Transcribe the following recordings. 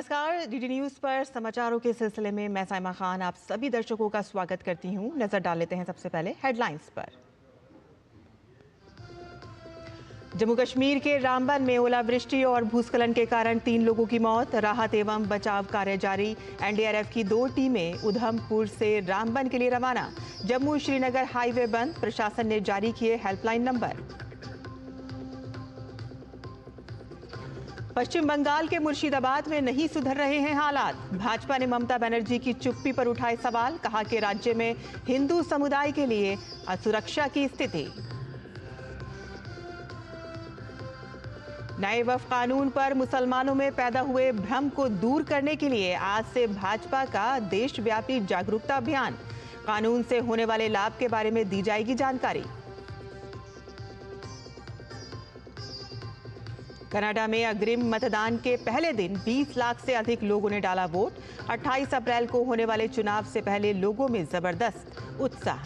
नमस्कार, DD news पर समाचारों के सिलसिले में मैं साइमा खान आप सभी दर्शकों का स्वागत करती हूं। नजर डाल लेते हैं सबसे पहले हेडलाइंस पर। जम्मू कश्मीर के रामबन में ओलावृष्टि और भूस्खलन के कारण 3 लोगों की मौत। राहत एवं बचाव कार्य जारी। एनडीआरएफ की 2 टीमें उधमपुर से रामबन के लिए रवाना। जम्मू श्रीनगर हाईवे बंद, प्रशासन ने जारी किए हेल्पलाइन नंबर। पश्चिम बंगाल के मुर्शिदाबाद में नहीं सुधर रहे हैं हालात। भाजपा ने ममता बनर्जी की चुप्पी पर उठाए सवाल, कहा कि राज्य में हिंदू समुदाय के लिए असुरक्षा की स्थिति। नए वक्फ कानून पर मुसलमानों में पैदा हुए भ्रम को दूर करने के लिए आज से भाजपा का देशव्यापी जागरूकता अभियान। कानून से होने वाले लाभ के बारे में दी जाएगी जानकारी। कनाडा में अग्रिम मतदान के पहले दिन 20 लाख से अधिक लोगों ने डाला वोट। 28 अप्रैल को होने वाले चुनाव से पहले लोगों में जबरदस्त उत्साह।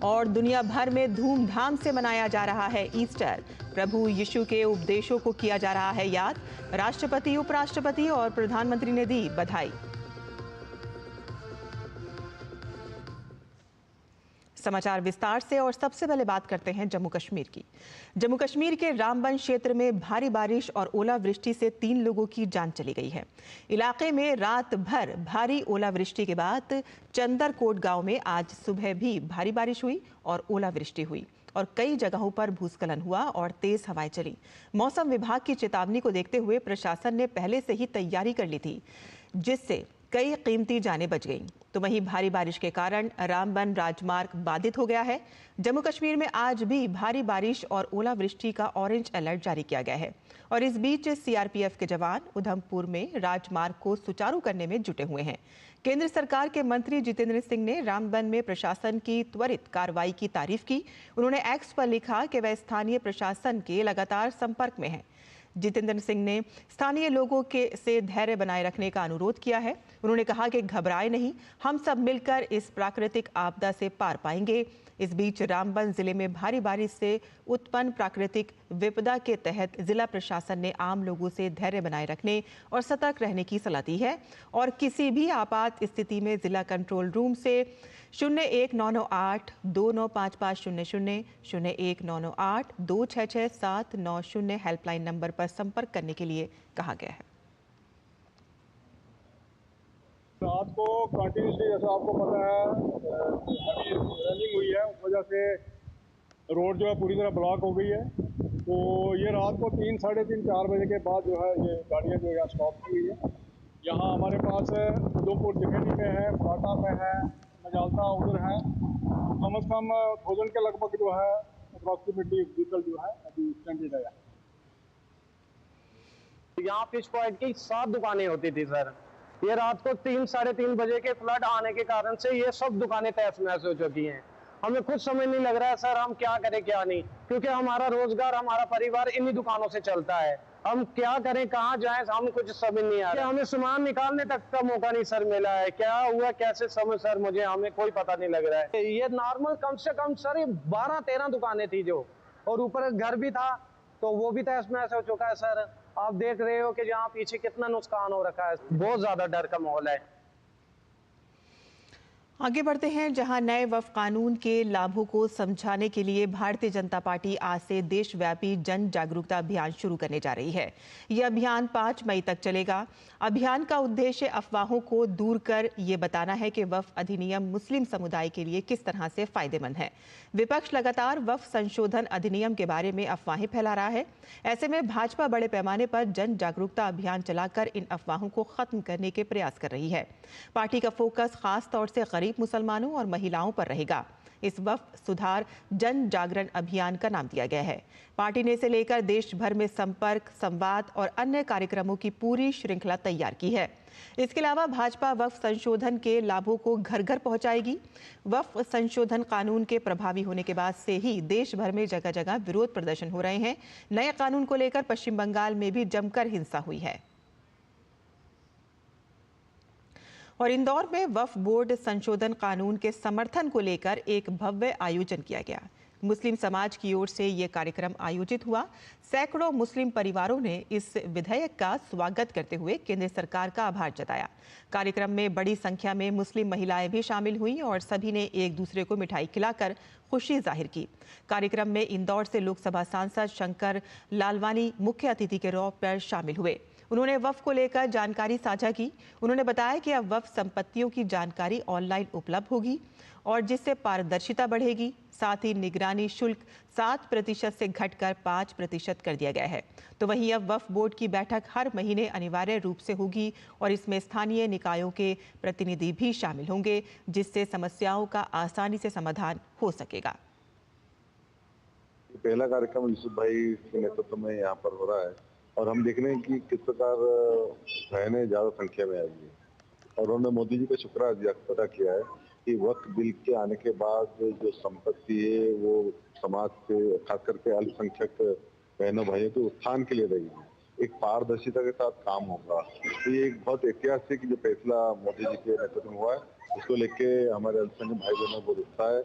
और दुनिया भर में धूमधाम से मनाया जा रहा है ईस्टर। प्रभु यीशु के उपदेशों को किया जा रहा है याद। राष्ट्रपति, उपराष्ट्रपति और प्रधानमंत्री ने दी बधाई। समाचार विस्तार से और सबसे पहले बात करते हैं जम्मू कश्मीर की। जम्मू कश्मीर के रामबन क्षेत्र में भारी बारिश और ओलावृष्टि से 3 लोगों की जान चली गई है। इलाके में रात भर भारी ओलावृष्टि के बाद चंदरकोट गांव में आज सुबह भी भारी बारिश हुई और ओलावृष्टि हुई और कई जगहों पर भूस्खलन हुआ और तेज हवाएं चली। मौसम विभाग की चेतावनी को देखते हुए प्रशासन ने पहले से ही तैयारी कर ली थी, जिससे कई कीमती जानें बच गईं। तो वहीं भारी बारिश के कारण रामबन राजमार्ग बाधित हो गया है। जम्मू कश्मीर में आज भी भारी बारिश और ओलावृष्टि का ऑरेंज अलर्ट जारी किया गया है और इस बीच सीआरपीएफ के जवान उधमपुर में राजमार्ग को सुचारू करने में जुटे हुए हैं। केंद्र सरकार के मंत्री जितेंद्र सिंह ने रामबन में प्रशासन की त्वरित कार्रवाई की तारीफ की। उन्होंने एक्स पर लिखा कि वह स्थानीय प्रशासन के लगातार संपर्क में हैं। जितेंद्र सिंह ने स्थानीय लोगों से धैर्य बनाए रखने का अनुरोध किया है। उन्होंने कहा कि घबराए नहीं, हम सब मिलकर इस प्राकृतिक आपदा से पार पाएंगे। इस बीच रामबन जिले में भारी बारिश से उत्पन्न प्राकृतिक विपदा के तहत जिला प्रशासन ने आम लोगों से धैर्य बनाए रखने और सतर्क रहने की सलाह दी है और किसी भी आपात स्थिति में जिला कंट्रोल रूम से 01-998-295500, 01-998-266-790 हेल्पलाइन नंबर पर संपर्क करने के लिए कहा गया है। रात को कंटिन्यूसली, जैसा आपको पता है, अभी रनिंग हुई है, उस वजह से रोड जो है पूरी तरह ब्लॉक हो गई है। तो ये रात को 3, साढ़े 3, 4 बजे के बाद जो है ये गाड़ियाँ जो है स्टॉप की हुई है। यहाँ हमारे पास उधमपुर दिखेनी में है, फाटा में है, मजालता उधर है। कम से कम 1000 के लगभग जो है अप्रॉक्सीमेटली व्हीकल जो है अभी स्टैंडर्ड है। यहाँ फिश पॉइंट की 7 दुकानें होती थी सर। ये रात को 3, साढ़े 3 बजे के फ्लड आने के कारण से ये सब दुकानें तहस नहस हो चुकी हैं। हमें खुद समझ नहीं लग रहा है सर, हम क्या करें क्या नहीं, क्योंकि हमारा रोजगार, हमारा परिवार इन्हीं दुकानों से चलता है। हम क्या करें, कहाँ जाएं, हम कुछ समझ नहीं आ रहा। हमें सामान निकालने तक का मौका नहीं सर मिला है। क्या हुआ, कैसे समझ सर, मुझे हमें कोई पता नहीं लग रहा है। ये नॉर्मल कम से कम सर 12-13 दुकानें थी जो, और ऊपर घर भी था, तो वो भी तहस नहस हो चुका है सर। आप देख रहे हो कि यहाँ पीछे कितना नुकसान हो रखा है। बहुत ज्यादा डर का माहौल है। आगे बढ़ते हैं, जहां नए वक्फ कानून के लाभों को समझाने के लिए भारतीय जनता पार्टी आज से देशव्यापी जन जागरूकता अभियान शुरू करने जा रही है। यह अभियान 5 मई तक चलेगा। अभियान का उद्देश्य अफवाहों को दूर कर ये बताना है कि वक्फ अधिनियम मुस्लिम समुदाय के लिए किस तरह से फायदेमंद है। विपक्ष लगातार वक्फ संशोधन अधिनियम के बारे में अफवाहें फैला रहा है। ऐसे में भाजपा बड़े पैमाने पर जन जागरूकता अभियान चलाकर इन अफवाहों को खत्म करने के प्रयास कर रही है। पार्टी का फोकस खास तौर से गरीब मुसलमानों और महिलाओं पर रहेगा। इस वक्फ सुधार जन जागरण अभियान का नाम दिया गया है। पार्टी ने इसे लेकर देश भर में संपर्क, संवाद और अन्य कार्यक्रमों की पूरी श्रृंखला तैयार की है। इसके अलावा भाजपा वक्फ संशोधन के लाभों को घर घर पहुंचाएगी। वक्फ संशोधन कानून के प्रभावी होने के बाद से ही देश भर में जगह जगह विरोध प्रदर्शन हो रहे हैं। नए कानून को लेकर पश्चिम बंगाल में भी जमकर हिंसा हुई है और इंदौर में वक्फ बोर्ड संशोधन कानून के समर्थन को लेकर एक भव्य आयोजन किया गया। मुस्लिम समाज की ओर से ये कार्यक्रम आयोजित हुआ। सैकड़ों मुस्लिम परिवारों ने इस विधेयक का स्वागत करते हुए केंद्र सरकार का आभार जताया। कार्यक्रम में बड़ी संख्या में मुस्लिम महिलाएं भी शामिल हुईं और सभी ने एक दूसरे को मिठाई खिलाकर खुशी जाहिर की। कार्यक्रम में इंदौर से लोकसभा सांसद शंकर लालवानी मुख्य अतिथि के तौर पर शामिल हुए। उन्होंने वक्फ को लेकर जानकारी साझा की। उन्होंने बताया कि अब वक्फ संपत्तियों की जानकारी ऑनलाइन उपलब्ध होगी और जिससे पारदर्शिता बढ़ेगी। साथ ही निगरानी शुल्क 7% से घटकर 5% कर दिया गया है। तो वहीं अब वक्फ बोर्ड की बैठक हर महीने अनिवार्य रूप से होगी और इसमें स्थानीय निकायों के प्रतिनिधि भी शामिल होंगे, जिससे समस्याओं का आसानी से समाधान हो सकेगा। पहला कार्यक्रम यूसुफ भाई के नेतृत्व में यहाँ पर हो रहा है और हम देख रहे हैं कि किस प्रकार बहनें ज्यादा संख्या में आई है और उन्होंने मोदी जी का शुक्रिया अदा किया है कि वक्फ बिल के आने के बाद जो संपत्ति है वो समाज से खास करके अल्पसंख्यक बहनों भाइयों के उत्थान के लिए रहेगी। एक पारदर्शिता के साथ काम होगा। तो ये एक बहुत ऐतिहासिक जो फैसला मोदी जी के नेतृत्व में हुआ है, उसको लेके हमारे अल्पसंख्यक भाई बहनों को उत्साह है।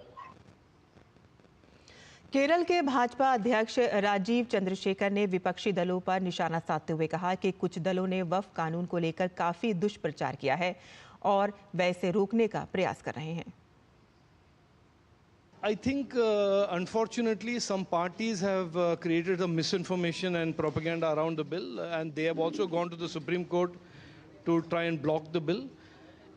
केरल के भाजपा अध्यक्ष राजीव चंद्रशेखर ने विपक्षी दलों पर निशाना साधते हुए कहा कि कुछ दलों ने वक्फ कानून को लेकर काफी दुष्प्रचार किया है और वैसे रोकने का प्रयास कर रहे हैं। I think unfortunately some parties have created a misinformation and propaganda around the bill, and they have also gone to the Supreme Court to try and block the bill.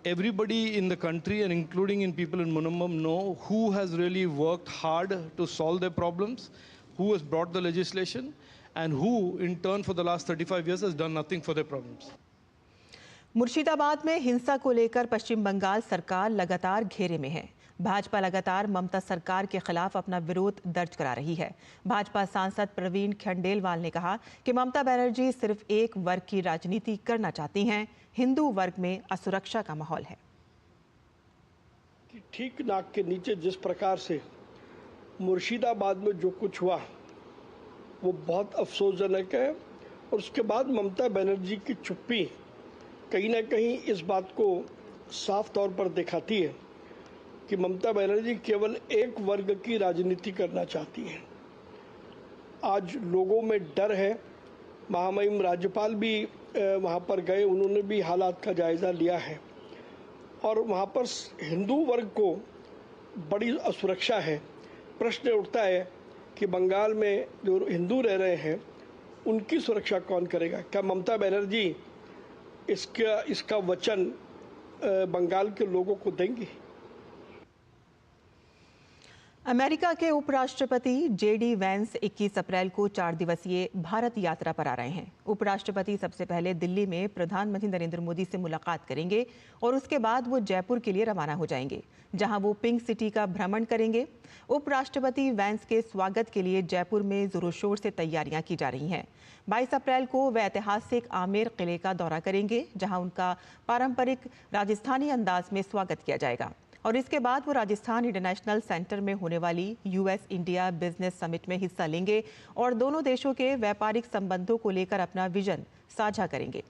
Everybody in the country, and including in people in Munammam, know who has really worked hard to solve their problems, who has brought the legislation, and who in turn for the last 35 years has done nothing for their problems. Murshidabad में हिंसा को लेकर पश्चिम बंगाल सरकार लगातार घेरे में है। भाजपा लगातार ममता सरकार के खिलाफ अपना विरोध दर्ज करा रही है। भाजपा सांसद प्रवीण खंडेलवाल ने कहा कि ममता बनर्जी सिर्फ एक वर्ग की राजनीति करना चाहती हैं। हिंदू वर्ग में असुरक्षा का माहौल है। ठीक नाक के नीचे जिस प्रकार से मुर्शिदाबाद में जो कुछ हुआ वो बहुत अफसोसजनक है और उसके बाद ममता बनर्जी की चुप्पी कहीं ना कहीं इस बात को साफ तौर पर दिखाती है कि ममता बनर्जी केवल एक वर्ग की राजनीति करना चाहती है। आज लोगों में डर है। महामहिम राज्यपाल भी वहाँ पर गए, उन्होंने भी हालात का जायज़ा लिया है और वहाँ पर हिंदू वर्ग को बड़ी असुरक्षा है। प्रश्न उठता है कि बंगाल में जो हिंदू रह रहे हैं उनकी सुरक्षा कौन करेगा? क्या ममता बनर्जी इसका वचन बंगाल के लोगों को देंगी? अमेरिका के उपराष्ट्रपति जेडी वैंस 21 अप्रैल को 4 दिवसीय भारत यात्रा पर आ रहे हैं। उपराष्ट्रपति सबसे पहले दिल्ली में प्रधानमंत्री नरेंद्र मोदी से मुलाकात करेंगे और उसके बाद वो जयपुर के लिए रवाना हो जाएंगे, जहां वो पिंक सिटी का भ्रमण करेंगे। उपराष्ट्रपति वैंस के स्वागत के लिए जयपुर में जोरों शोर से तैयारियां की जा रही हैं। 22 अप्रैल को वे ऐतिहासिक आमेर किले का दौरा करेंगे, जहां उनका पारंपरिक राजस्थानी अंदाज में स्वागत किया जाएगा और इसके बाद वो राजस्थान इंटरनेशनल सेंटर में होने वाली यूएस इंडिया बिजनेस समिट में हिस्सा लेंगे और दोनों देशों के व्यापारिक संबंधों को लेकर अपना विजन साझा करेंगे।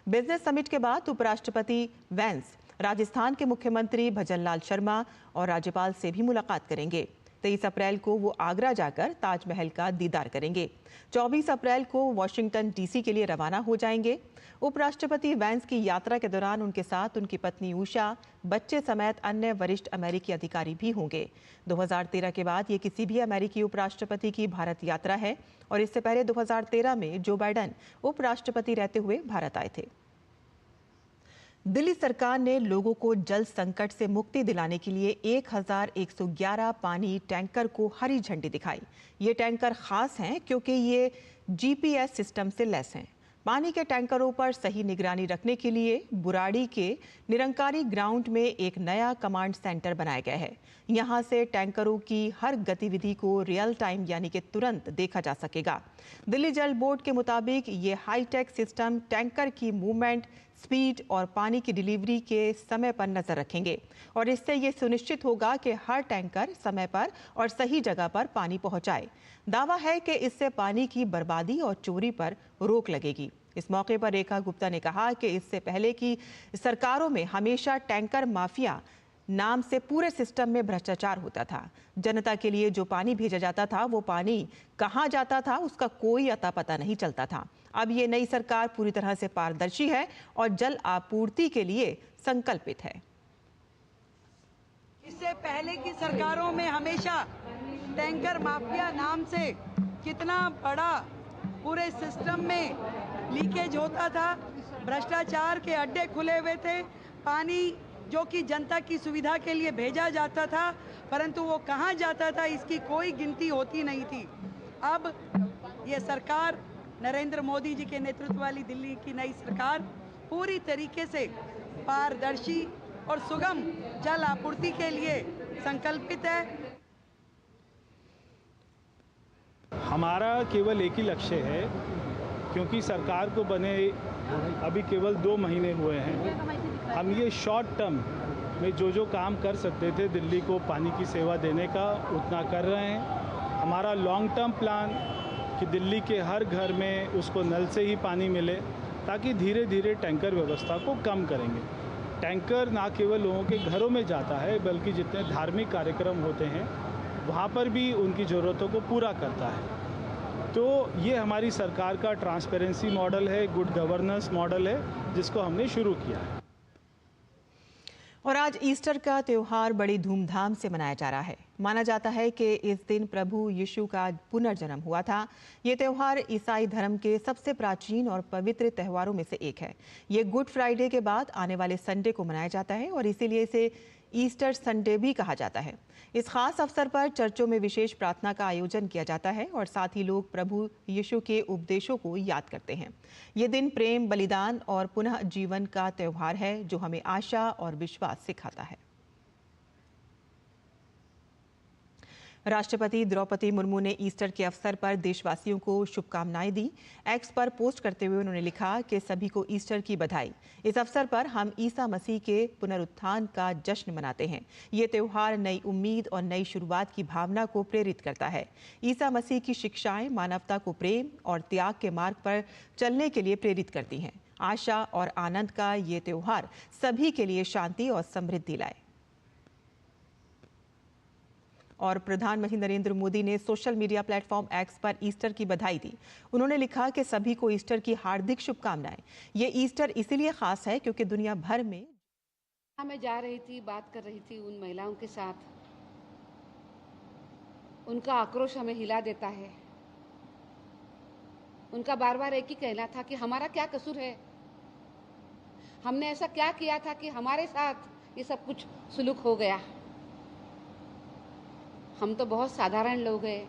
बिजनेस समिट के बाद उपराष्ट्रपति वैंस राजस्थान के मुख्यमंत्री भजनलाल शर्मा और राज्यपाल से भी मुलाकात करेंगे। 23 अप्रैल को वो आगरा जाकर ताजमहल का दीदार करेंगे। 24 अप्रैल को वॉशिंगटन डीसी के लिए रवाना हो जाएंगे। उपराष्ट्रपति वैंस की यात्रा के दौरान उनके साथ उनकी पत्नी उषा, बच्चे समेत अन्य वरिष्ठ अमेरिकी अधिकारी भी होंगे। 2013 के बाद ये किसी भी अमेरिकी उपराष्ट्रपति की भारत यात्रा है और इससे पहले 2013 में जो बाइडेन उपराष्ट्रपति रहते हुए भारत आए थे। दिल्ली सरकार ने लोगों को जल संकट से मुक्ति दिलाने के लिए 1111 पानी टैंकर को हरी झंडी दिखाई। ये टैंकर खास हैं क्योंकि ये जीपीएस सिस्टम से लैस हैं। पानी के टैंकरों पर सही निगरानी रखने के लिए बुराड़ी के निरंकारी ग्राउंड में एक नया कमांड सेंटर बनाया गया है। यहां से टैंकरों की हर गतिविधि को रियल टाइम यानी कि तुरंत देखा जा सकेगा। दिल्ली जल बोर्ड के मुताबिक ये हाईटेक सिस्टम टैंकर की मूवमेंट, स्पीड और पानी की डिलीवरी के समय पर नजर रखेंगे और इससे ये सुनिश्चित होगा कि हर टैंकर समय पर और सही जगह पर पानी पहुंचाए। दावा है कि इससे पानी की बर्बादी और चोरी पर रोक लगेगी। इस मौके पर रेखा गुप्ता ने कहा कि इससे पहले की सरकारों में हमेशा टैंकर माफिया नाम से पूरे सिस्टम में भ्रष्टाचार होता था। जनता के लिए जो पानी भेजा जाता था वो पानी कहां जाता था उसका कोई अता पता नहीं चलता था। अब ये नई सरकार पूरी तरह से पारदर्शी है और जल आपूर्ति के लिए संकल्पित है। इससे पहले की सरकारों में हमेशा टैंकर माफिया नाम से कितना बड़ा पूरे सिस्टम में लीकेज होता था, भ्रष्टाचार के अड्डे खुले हुए थे। पानी जो कि जनता की सुविधा के लिए भेजा जाता था, परंतु वो कहाँ जाता था इसकी कोई गिनती होती नहीं थी। अब ये सरकार, नरेंद्र मोदी जी के नेतृत्व वाली दिल्ली की नई सरकार पूरी तरीके से पारदर्शी और सुगम जल आपूर्ति के लिए संकल्पित है। हमारा केवल एक ही लक्ष्य है, क्योंकि सरकार को बने अभी केवल 2 महीने हुए हैं। हम ये शॉर्ट टर्म में जो काम कर सकते थे दिल्ली को पानी की सेवा देने का, उतना कर रहे हैं। हमारा लॉन्ग टर्म प्लान कि दिल्ली के हर घर में उसको नल से ही पानी मिले, ताकि धीरे धीरे टैंकर व्यवस्था को कम करेंगे। टैंकर ना केवल लोगों के घरों में जाता है, बल्कि जितने धार्मिक कार्यक्रम होते हैं वहाँ पर भी उनकी ज़रूरतों को पूरा करता है। तो ये हमारी सरकार का ट्रांसपेरेंसी मॉडल है, गुड गवर्नेंस मॉडल है, जिसको हमने शुरू किया है। और आज ईस्टर का त्योहार बड़ी धूमधाम से मनाया जा रहा है। माना जाता है कि इस दिन प्रभु यीशु का पुनर्जन्म हुआ था। ये त्योहार ईसाई धर्म के सबसे प्राचीन और पवित्र त्योहारों में से एक है। ये गुड फ्राइडे के बाद आने वाले संडे को मनाया जाता है और इसीलिए इसे ईस्टर संडे भी कहा जाता है। इस खास अवसर पर चर्चों में विशेष प्रार्थना का आयोजन किया जाता है और साथ ही लोग प्रभु यीशु के उपदेशों को याद करते हैं। ये दिन प्रेम, बलिदान और पुनः जीवन का त्योहार है, जो हमें आशा और विश्वास सिखाता है। राष्ट्रपति द्रौपदी मुर्मू ने ईस्टर के अवसर पर देशवासियों को शुभकामनाएं दी। एक्स पर पोस्ट करते हुए उन्होंने लिखा कि सभी को ईस्टर की बधाई। इस अवसर पर हम ईसा मसीह के पुनरुत्थान का जश्न मनाते हैं। ये त्योहार नई उम्मीद और नई शुरुआत की भावना को प्रेरित करता है। ईसा मसीह की शिक्षाएं मानवता को प्रेम और त्याग के मार्ग पर चलने के लिए प्रेरित करती हैं। आशा और आनंद का ये त्योहार सभी के लिए शांति और समृद्धि लाए। और प्रधानमंत्री नरेंद्र मोदी ने सोशल मीडिया प्लेटफॉर्म एक्स पर ईस्टर की बधाई दी। उन्होंने लिखा कि सभी को ईस्टर की हार्दिक शुभकामनाएं। ये ईस्टर इसीलिए खास है क्योंकि दुनिया भर में मैं जा रही थी, बात कर रही थी उन महिलाओं के साथ। उनका आक्रोश हमें हिला देता है। उनका बार बार एक ही कहना था कि हमारा क्या कसूर है, हमने ऐसा क्या किया था कि हमारे साथ ये सब कुछ सुलूक हो गया। हम तो बहुत साधारण लोग हैं,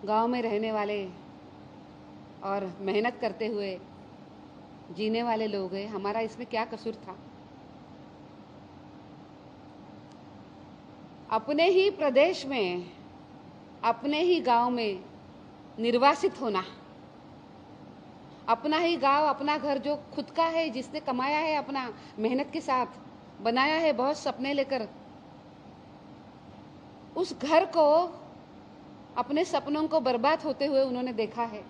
गांव में रहने वाले और मेहनत करते हुए जीने वाले लोग हैं। हमारा इसमें क्या कसूर था। अपने ही प्रदेश में, अपने ही गांव में निर्वासित होना, अपना ही गांव, अपना घर जो खुद का है, जिसने कमाया है, अपना मेहनत के साथ बनाया है, बहुत सपने लेकर, उस घर को, अपने सपनों को बर्बाद होते हुए उन्होंने देखा है।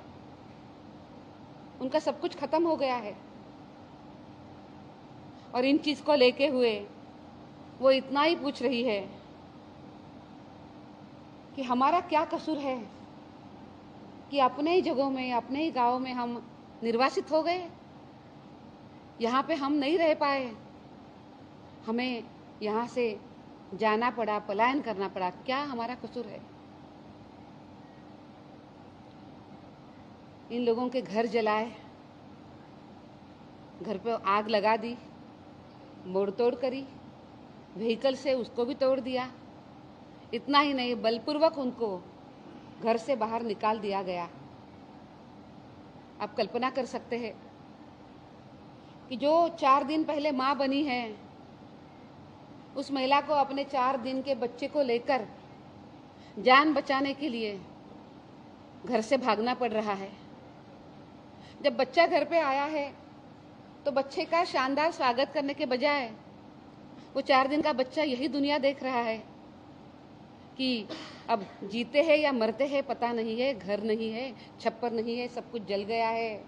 उनका सब कुछ खत्म हो गया है और इन चीज को लेके हुए वो इतना ही पूछ रही है कि हमारा क्या कसूर है कि अपने ही जगहों में, अपने ही गांव में हम निर्वासित हो गए। यहाँ पे हम नहीं रह पाए, हमें यहाँ से जाना पड़ा, पलायन करना पड़ा। क्या हमारा कसूर है। इन लोगों के घर जलाए, घर पे आग लगा दी, मोड़ तोड़ करी, व्हीकल से उसको भी तोड़ दिया। इतना ही नहीं, बलपूर्वक उनको घर से बाहर निकाल दिया गया। आप कल्पना कर सकते हैं कि जो 4 दिन पहले माँ बनी है, उस महिला को अपने 4 दिन के बच्चे को लेकर जान बचाने के लिए घर से भागना पड़ रहा है। जब बच्चा घर पे आया है तो बच्चे का शानदार स्वागत करने के बजाय वो 4 दिन का बच्चा यही दुनिया देख रहा है कि अब जीते हैं या मरते हैं पता नहीं है, घर नहीं है, छप्पर नहीं है, सब कुछ जल गया है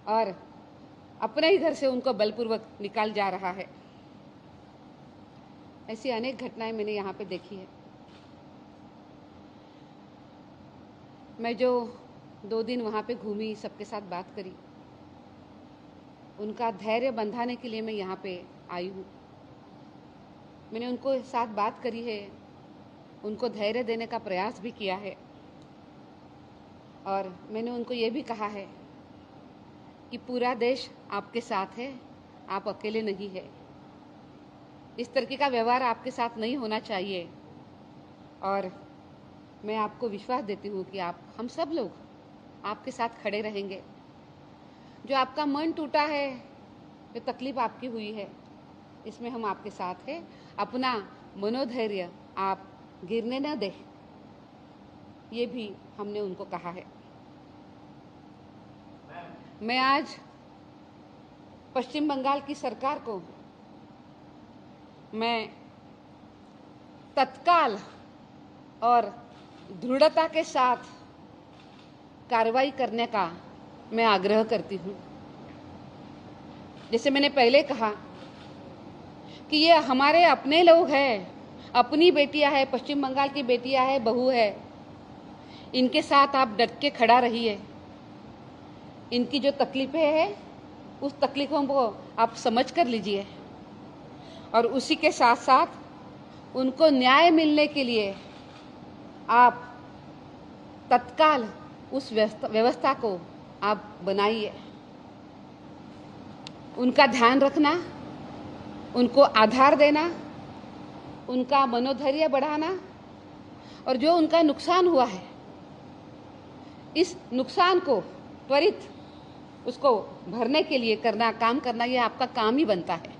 और अपने ही घर से उनको बलपूर्वक निकाल जा रहा है। ऐसी अनेक घटनाएं मैंने यहाँ पे देखी है। मैं जो 2 दिन वहाँ पे घूमी, सबके साथ बात करी, उनका धैर्य बंधाने के लिए मैं यहाँ पे आई हूँ। मैंने उनको साथ बात करी है, उनको धैर्य देने का प्रयास भी किया है और मैंने उनको ये भी कहा है कि पूरा देश आपके साथ है, आप अकेले नहीं है। इस तरीके का व्यवहार आपके साथ नहीं होना चाहिए और मैं आपको विश्वास देती हूँ कि हम सब लोग आपके साथ खड़े रहेंगे। जो आपका मन टूटा है, जो तकलीफ आपकी हुई है, इसमें हम आपके साथ हैं। अपना मनोधैर्य आप गिरने न दें, ये भी हमने उनको कहा है। मैं आज पश्चिम बंगाल की सरकार को मैं तत्काल और दृढ़ता के साथ कार्रवाई करने का मैं आग्रह करती हूँ। जैसे मैंने पहले कहा कि ये हमारे अपने लोग हैं, अपनी बेटियां हैं, पश्चिम बंगाल की बेटियां हैं, बहू है, इनके साथ आप डट के खड़ा रहिए। इनकी जो तकलीफें हैं, उस तकलीफों को आप समझ कर लीजिए और उसी के साथ साथ उनको न्याय मिलने के लिए आप तत्काल उस व्यवस्था को आप बनाइए। उनका ध्यान रखना, उनको आधार देना, उनका मनोधैर्य बढ़ाना और जो उनका नुकसान हुआ है, इस नुकसान को त्वरित उसको भरने के लिए काम करना, ये आपका काम ही बनता है।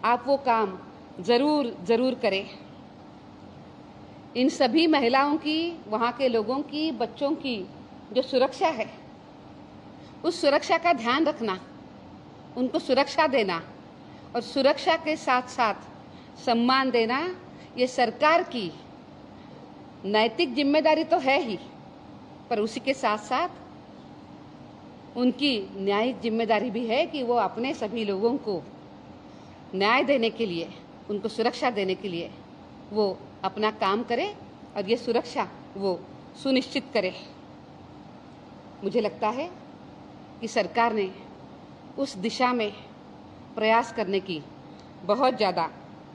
आप वो काम जरूर करें। इन सभी महिलाओं की, वहाँ के लोगों की, बच्चों की जो सुरक्षा है, उस सुरक्षा का ध्यान रखना, उनको सुरक्षा देना और सुरक्षा के साथ साथ सम्मान देना, ये सरकार की नैतिक जिम्मेदारी तो है ही, पर उसी के साथ साथ उनकी न्यायिक जिम्मेदारी भी है कि वो अपने सभी लोगों को न्याय देने के लिए, उनको सुरक्षा देने के लिए वो अपना काम करे और ये सुरक्षा वो सुनिश्चित करे। मुझे लगता है कि सरकार ने उस दिशा में प्रयास करने की बहुत ज़्यादा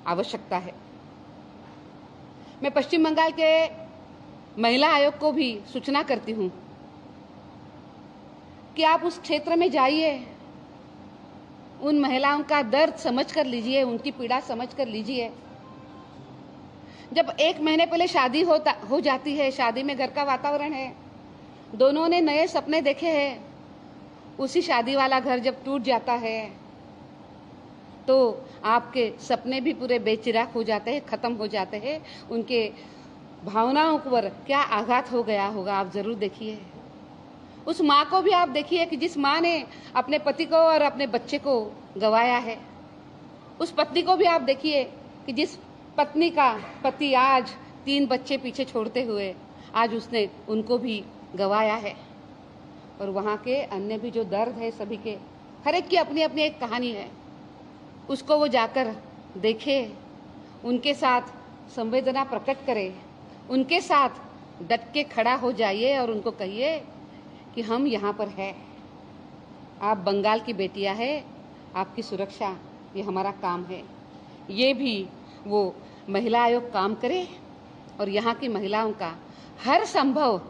आवश्यकता है। मैं पश्चिम बंगाल के महिला आयोग को भी सूचना करती हूँ कि आप उस क्षेत्र में जाइए, उन महिलाओं का दर्द समझ कर लीजिए, उनकी पीड़ा समझ कर लीजिए। जब 1 महीने पहले शादी हो जाती है, शादी में घर का वातावरण है, दोनों ने नए सपने देखे हैं, उसी शादी वाला घर जब टूट जाता है तो आपके सपने भी पूरे बेचिराग हो जाते हैं, खत्म हो जाते हैं। उनके भावनाओं पर क्या आघात हो गया होगा, आप जरूर देखिए। उस माँ को भी आप देखिए कि जिस माँ ने अपने पति को और अपने बच्चे को गंवाया है। उस पत्नी को भी आप देखिए कि जिस पत्नी का पति आज 3 बच्चे पीछे छोड़ते हुए आज उसने उनको भी गंवाया है। और वहाँ के अन्य भी जो दर्द है सभी के, हर एक की अपनी अपनी एक कहानी है, उसको वो जाकर देखे, उनके साथ संवेदना प्रकट करे, उनके साथ डट के खड़ा हो जाइए और उनको कहिए कि हम यहाँ पर है, आप बंगाल की बेटियां हैं, आपकी सुरक्षा ये हमारा काम है। ये भी वो महिला आयोग काम करे और यहाँ की महिलाओं का हर संभव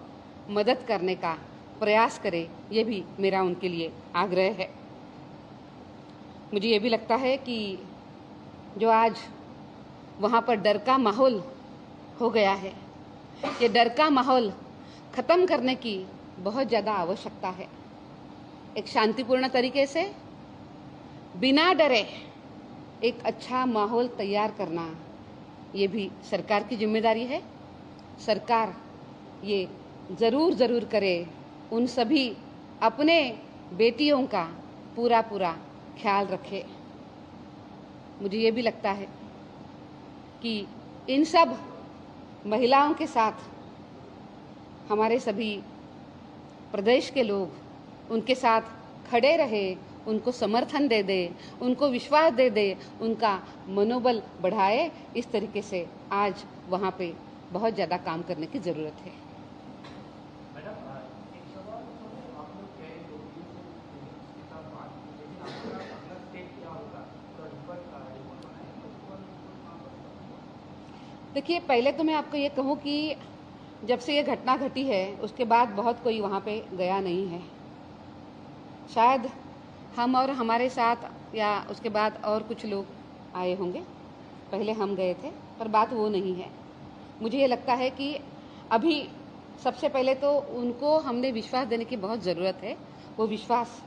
मदद करने का प्रयास करे, ये भी मेरा उनके लिए आग्रह है। मुझे ये भी लगता है कि जो आज वहाँ पर डर का माहौल हो गया है, ये डर का माहौल ख़त्म करने की बहुत ज़्यादा आवश्यकता है। एक शांतिपूर्ण तरीके से बिना डरे एक अच्छा माहौल तैयार करना, ये भी सरकार की जिम्मेदारी है। सरकार ये ज़रूर करे, उन सभी अपने बेटियों का पूरा ख्याल रखे। मुझे ये भी लगता है कि इन सब महिलाओं के साथ हमारे सभी प्रदेश के लोग उनके साथ खड़े रहे, उनको समर्थन दे दे, उनको विश्वास दे दे, उनका मनोबल बढ़ाए। इस तरीके से आज वहाँ पे बहुत ज़्यादा काम करने की ज़रूरत है। देखिए, पहले तो मैं आपको ये कहूँ कि जब से ये घटना घटी है उसके बाद बहुत कोई वहाँ पे गया नहीं है। शायद हम और हमारे साथ या उसके बाद और कुछ लोग आए होंगे, पहले हम गए थे, पर बात वो नहीं है। मुझे ये लगता है कि अभी सबसे पहले तो उनको हमने विश्वास देने की बहुत ज़रूरत है। वो विश्वास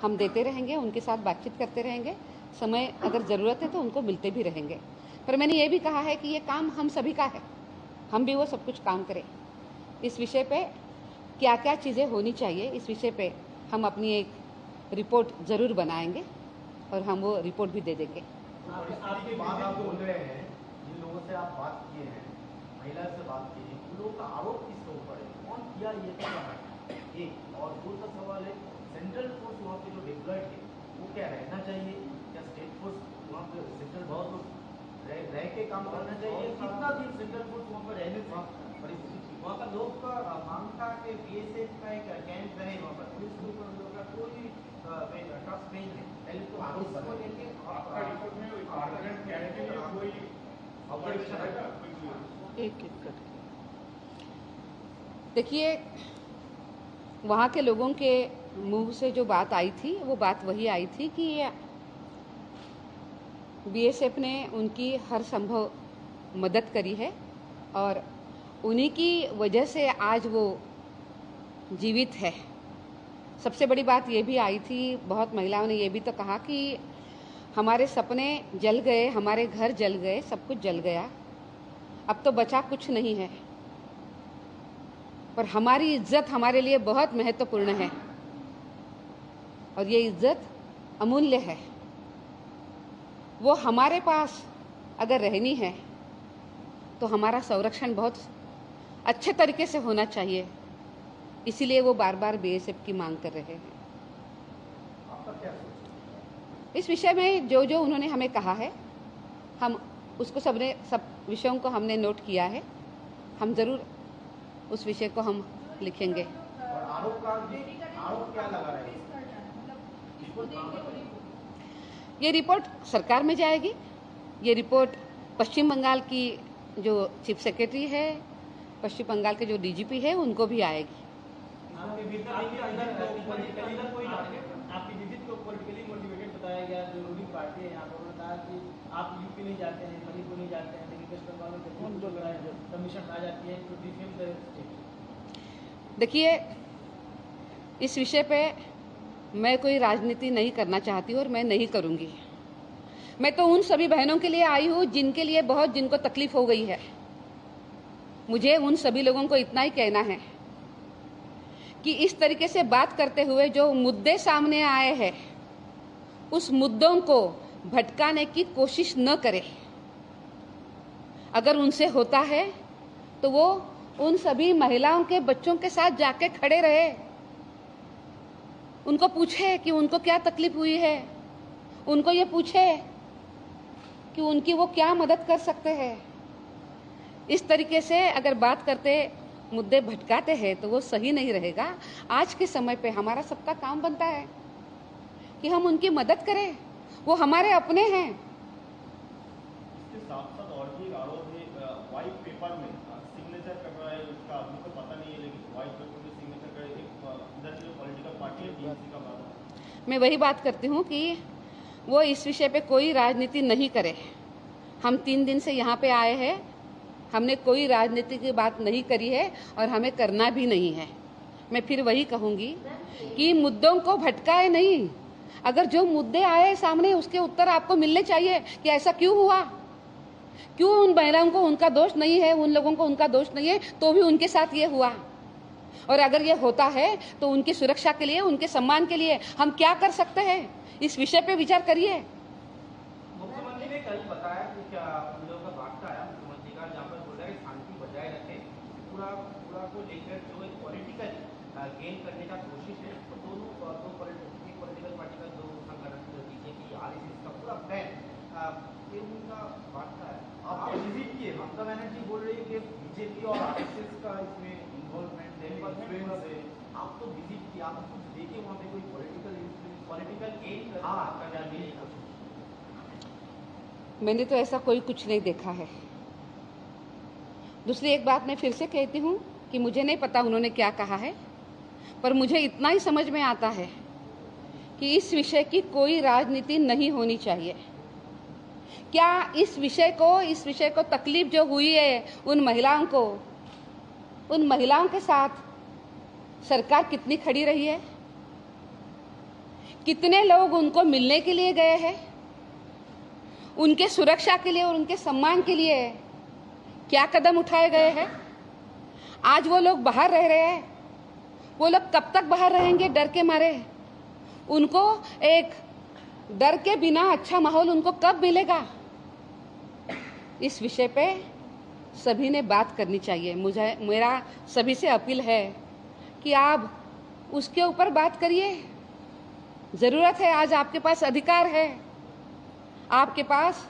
हम देते रहेंगे, उनके साथ बातचीत करते रहेंगे, समय अगर ज़रूरत है तो उनको मिलते भी रहेंगे। पर मैंने ये भी कहा है कि ये काम हम सभी का है, हम भी वो सब कुछ काम करें। इस विषय पे क्या क्या चीज़ें होनी चाहिए, इस विषय पे हम अपनी एक रिपोर्ट ज़रूर बनाएंगे और हम वो रिपोर्ट भी दे देंगे। आपके बाद आप बोल रहे हैं, जिन लोगों से आप बात किए हैं, महिला से बात की है, उन लोगों का आरोप किसके ऊपर है, कौन किया ये सब एक? और दूसरा सवाल है, सेंट्रल फोर्स वहाँ पे जो डिप्लॉयड है वो क्या रहना चाहिए? क्या स्टेट फोर्स वहाँ पे सेंट्रल बहुत रह के काम करना चाहिए? कितना दिन सेंट्रल फोर्स वहाँ पर रहने था? परिस्थिति वहाँ का लोग का मांग था कि बीएसएफ का एक कैंप रहे वहाँ पर, पुलिस के ऊपर लोग का कोई ट्रस्ट नहीं है। पहले तो आरोप को लेके देखिए, वहाँ के लोगों के मुंह से जो बात आई थी वो बात वही आई थी कि बीएसएफ ने उनकी हर संभव मदद करी है और उन्हीं की वजह से आज वो जीवित है। सबसे बड़ी बात ये भी आई थी, बहुत महिलाओं ने ये भी तो कहा कि हमारे सपने जल गए, हमारे घर जल गए, सब कुछ जल गया, अब तो बचा कुछ नहीं है, पर हमारी इज्जत हमारे लिए बहुत महत्वपूर्ण है और ये इज्जत अमूल्य है। वो हमारे पास अगर रहनी है तो हमारा संरक्षण बहुत अच्छे तरीके से होना चाहिए, इसीलिए वो बार बार बीएसएफ की मांग कर रहे हैं। इस विषय में जो जो उन्होंने हमें कहा है, हम उसको सब विषयों को हमने नोट किया है, हम ज़रूर उस विषय को हम लिखेंगे। और आरोप क्या लगा रहे हैं? ये रिपोर्ट सरकार में जाएगी। ये रिपोर्ट पश्चिम बंगाल की जो चीफ सेक्रेटरी है, पश्चिम बंगाल के जो डीजीपी है, उनको भी आएगी। आपकी विजिट को पॉलिटिकली मोटिवेटेड बताया गया। जो रूलिंग पार्टी है यहाँ पर उन्होंने कहा कि आप यूपी नहीं जाते हैं, मणिपुर नहीं जाते हैं, लेकिन वेस्ट बंगाल में कमीशन आ जाती है तो डिफेम द। देखिए, इस विषय पे मैं कोई राजनीति नहीं करना चाहती और मैं नहीं करूँगी। मैं तो उन सभी बहनों के लिए आई हूँ जिनके लिए जिनको तकलीफ हो गई है। मुझे उन सभी लोगों को इतना ही कहना है कि इस तरीके से बात करते हुए जो मुद्दे सामने आए हैं, उस मुद्दों को भटकाने की कोशिश न करें। अगर उनसे होता है तो वो उन सभी महिलाओं के बच्चों के साथ जाके खड़े रहे, उनको पूछे कि उनको क्या तकलीफ हुई है, उनको ये पूछे कि उनकी वो क्या मदद कर सकते हैं। इस तरीके से अगर बात करते मुद्दे भटकाते हैं तो वो सही नहीं रहेगा। आज के समय पे हमारा सबका काम बनता है कि हम उनकी मदद करें, वो हमारे अपने हैं। इसके साथ साथ और भी आरोप है, व्हाइट पेपर में सिग्नेचर कर रहा है, उसका आदमी को पता नहीं है, लेकिन व्हाइट पेपर में सिग्नेचर कर एक इधर जो पॉलिटिकल पार्टी है टीएमसी का बात। मैं वही बात करती हूँ कि वो इस विषय पे कोई राजनीति नहीं करे। हम 3 दिन से यहाँ पे आए हैं, हमने कोई राजनीति की बात नहीं करी है और हमें करना भी नहीं है। मैं फिर वही कहूँगी कि मुद्दों को भटकाए नहीं। अगर जो मुद्दे आए सामने उसके उत्तर आपको मिलने चाहिए कि ऐसा क्यों हुआ, क्यों उन महिलाओं को उनका दोष नहीं है, उन लोगों को उनका दोष नहीं है, तो भी उनके साथ ये हुआ। और अगर ये होता है तो उनकी सुरक्षा के लिए, उनके सम्मान के लिए हम क्या कर सकते हैं, इस विषय पे विचार करिए। मुख्यमंत्री ने कल बताया कि क्या उन लोगों का वार्ता आया मुख्यमंत्री का, जहाँ पर बोल रहा है शांति बजाय रखें, पूरा को लेकर जो एक पॉलिटिकल गेन करने का कोशिश है, तो दोनों पॉलिटिकल पॉलिटिकल पार्टी का जो संगठन जो बीजेपी आरएसएस का पूरा प्लान ये उनका बांटता है। आप विजिट किए, ममता बनर्जी बोल रही है कि बीजेपी और आरएसएस का इसमें इन्वॉल्वमेंट है, इन्फ्लुएंस है। आप तो विजिट किए, आप कुछ देखिए वहाँ पे कोई पॉलिटिकल एड करने की कोशिश? मैंने तो ऐसा कोई कुछ नहीं देखा है। दूसरी एक बात मैं फिर से कहती हूँ कि मुझे नहीं पता उन्होंने क्या कहा है, पर मुझे इतना ही समझ में आता है कि इस विषय की कोई राजनीति नहीं होनी चाहिए। क्या इस विषय को तकलीफ जो हुई है उन महिलाओं के साथ सरकार कितनी खड़ी रही है? कितने लोग उनको मिलने के लिए गए हैं? उनके सुरक्षा के लिए और उनके सम्मान के लिए क्या कदम उठाए गए हैं? आज वो लोग बाहर रह रहे हैं, वो लोग कब तक बाहर रहेंगे डर के मारे? उनको एक डर के बिना अच्छा माहौल उनको कब मिलेगा? इस विषय पे सभी ने बात करनी चाहिए। मेरा सभी से अपील है कि आप उसके ऊपर बात करिए। ज़रूरत है, आज आपके पास अधिकार है, आपके पास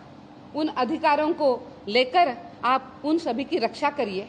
उन अधिकारों को लेकर आप उन सभी की रक्षा करिए।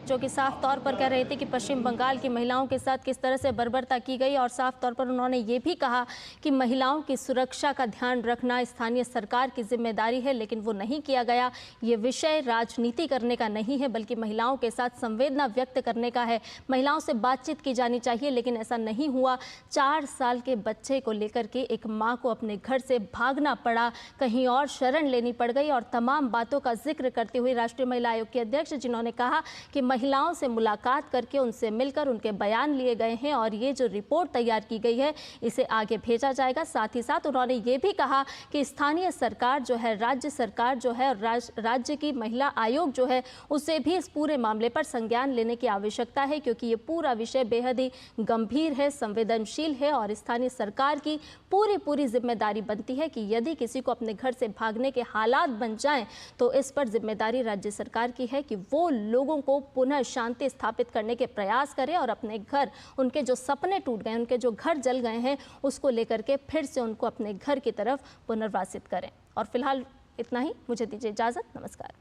जो कि साफ तौर पर कह रहे थे कि पश्चिम बंगाल की महिलाओं के साथ किस तरह से बर्बरता की गई, और साफ तौर पर उन्होंने ये भी कहा कि महिलाओं की सुरक्षा का ध्यान रखना स्थानीय सरकार की जिम्मेदारी है, लेकिन वो नहीं किया गया। ये विषय राजनीति करने का नहीं है, बल्कि महिलाओं के साथ संवेदना व्यक्त करने का है। महिलाओं से बातचीत की जानी चाहिए, लेकिन ऐसा नहीं हुआ। 4 साल के बच्चे को लेकर के एक माँ को अपने घर से भागना पड़ा, कहीं और शरण लेनी पड़ गई। और तमाम बातों का जिक्र करते हुए राष्ट्रीय महिला आयोग के अध्यक्ष, जिन्होंने कहा कि महिलाओं से मुलाकात करके उनसे मिलकर उनके बयान लिए गए हैं और ये जो रिपोर्ट तैयार की गई है इसे आगे भेजा जाएगा। साथ ही साथ उन्होंने ये भी कहा कि स्थानीय सरकार जो है, राज्य सरकार जो है, राज्य की महिला आयोग जो है, उसे भी इस पूरे मामले पर संज्ञान लेने की आवश्यकता है, क्योंकि ये पूरा विषय बेहद ही गंभीर है, संवेदनशील है और स्थानीय सरकार की पूरी जिम्मेदारी बनती है कि यदि किसी को अपने घर से भागने के हालात बन जाएं तो इस पर जिम्मेदारी राज्य सरकार की है कि वो लोगों को पुनः शांति स्थापित करने के प्रयास करें और अपने घर, उनके जो सपने टूट गए, उनके जो घर जल गए हैं, उसको लेकर के फिर से उनको अपने घर की तरफ पुनर्वासित करें। और फिलहाल इतना ही, मुझे दीजिए इजाज़त। नमस्कार।